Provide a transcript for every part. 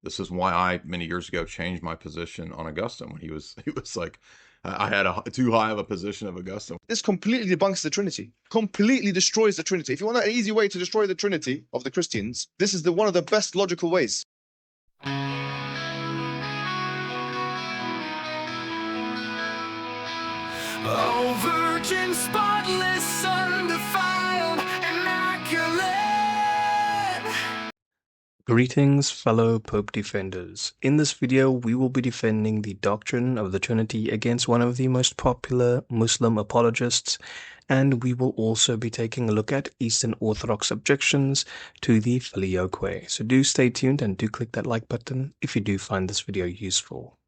This is why I, many years ago, changed my position on Augustine when he was like, I had too high of a position of Augustine. This completely debunks the Trinity, completely destroys the Trinity. If you want an easy way to destroy the Trinity of the Christians, this is one of the best logical ways. Oh, virgin, spotless, undefiled, immaculate. Greetings, fellow Pope defenders. In this video, we will be defending the doctrine of the Trinity against one of the most popular Muslim apologists, and we will also be taking a look at Eastern Orthodox objections to the Filioque. So do stay tuned and do click that like button if you do find this video useful.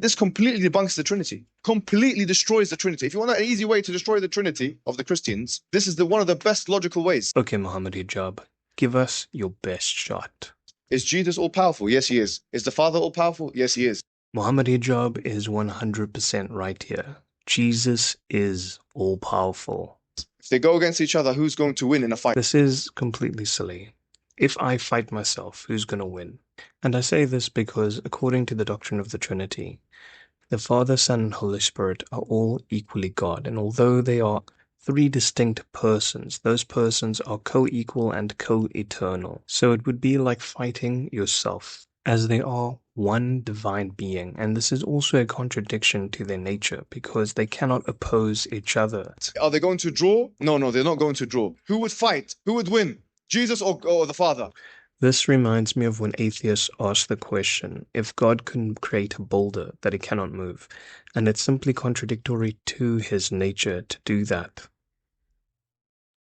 This completely debunks the Trinity, completely destroys the Trinity. If you want an easy way to destroy the Trinity of the Christians, this is one of the best logical ways. Okay, Mohammed Hijab, give us your best shot. Is Jesus all-powerful? Yes, he is. Is the Father all-powerful? Yes, he is. Mohammed Hijab is 100% right here. Jesus is all-powerful. If they go against each other, who's going to win in a fight? This is completely silly. If I fight myself, who's going to win? And I say this because, according to the doctrine of the Trinity, the Father, Son, and Holy Spirit are all equally God, and although they are three distinct persons, those persons are co-equal and co-eternal. So it would be like fighting yourself, as they are one divine being, and this is also a contradiction to their nature, because they cannot oppose each other. Are they going to draw? No, they're not going to draw. Who would fight? Who would win? Jesus or the Father? This reminds me of when atheists ask the question, if God can create a boulder that he cannot move, and it's simply contradictory to his nature to do that.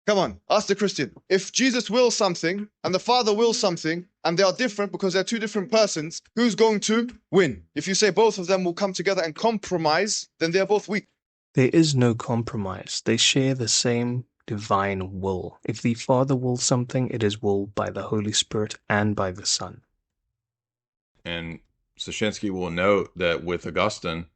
Come on, ask the Christian. If Jesus wills something and the Father wills something, and they are different because they're two different persons, who's going to win? If you say both of them will come together and compromise, then they're both weak. There is no compromise. They share the same divine will. If the Father wills something, it is willed by the Holy Spirit and by the Son. And Soshinsky will note that with Augustine,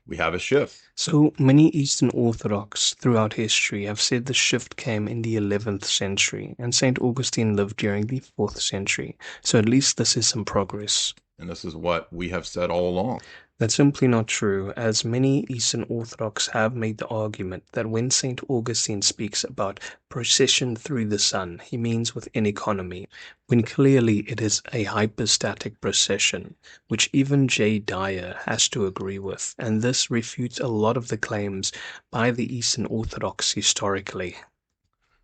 we have a shift. So many Eastern Orthodox throughout history have said the shift came in the 11th century, and St. Augustine lived during the 4th century. So at least this is some progress. And this is what we have said all along. That's simply not true, as many Eastern Orthodox have made the argument that when St. Augustine speaks about procession through the sun, he means within economy, when clearly it is a hypostatic procession, which even J. Dyer has to agree with, and this refutes a lot of the claims by the Eastern Orthodox historically.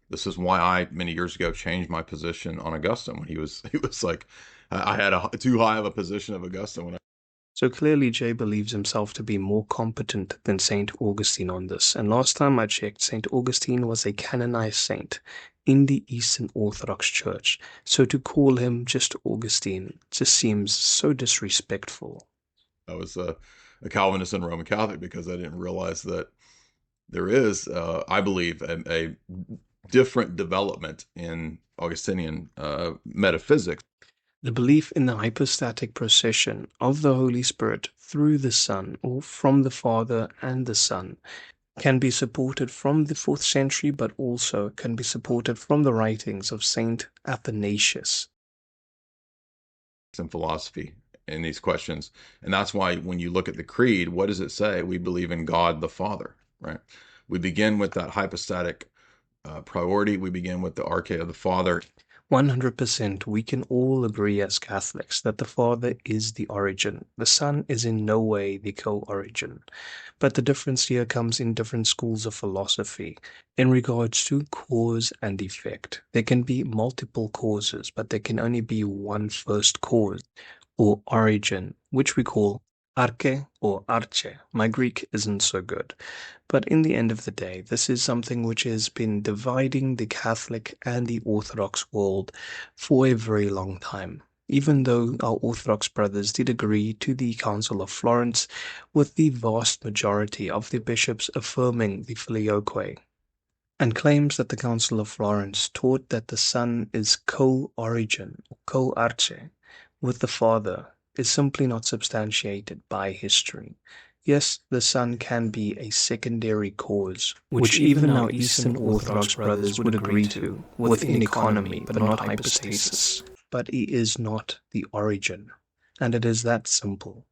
This is why I, many years ago, changed my position on Augustine when he was like, I had too high of a position of Augustine. So clearly Jay believes himself to be more competent than St. Augustine on this, and last time I checked, St. Augustine was a canonized saint in the Eastern Orthodox Church, so to call him just Augustine just seems so disrespectful. I was a Calvinist and Roman Catholic because I didn't realize that there is, I believe, a different development in Augustinian metaphysics. The belief in the hypostatic procession of the Holy Spirit through the Son, or from the Father and the Son, can be supported from the 4th century, but also can be supported from the writings of Saint Athanasius. In philosophy in these questions. And that's why when you look at the creed, what does it say? We believe in God the Father, right? We begin with that hypostatic priority. We begin with the arche of the Father. 100% we can all agree as Catholics that the Father is the origin. The Son is in no way the co-origin. But the difference here comes in different schools of philosophy in regards to cause and effect. There can be multiple causes, but there can only be one first cause, or origin, which we call arche or arche. My Greek isn't so good. But in the end of the day, this is something which has been dividing the Catholic and the Orthodox world for a very long time. Even though our Orthodox brothers did agree to the Council of Florence, with the vast majority of the bishops affirming the Filioque, and claims that the Council of Florence taught that the Son is co-origin, or co-arche, with the Father, is simply not substantiated by history. Yes, the Son can be a secondary cause, which even our Eastern Orthodox brothers would agree to, within economy, but not hypostasis. but he is not the origin. And it is that simple.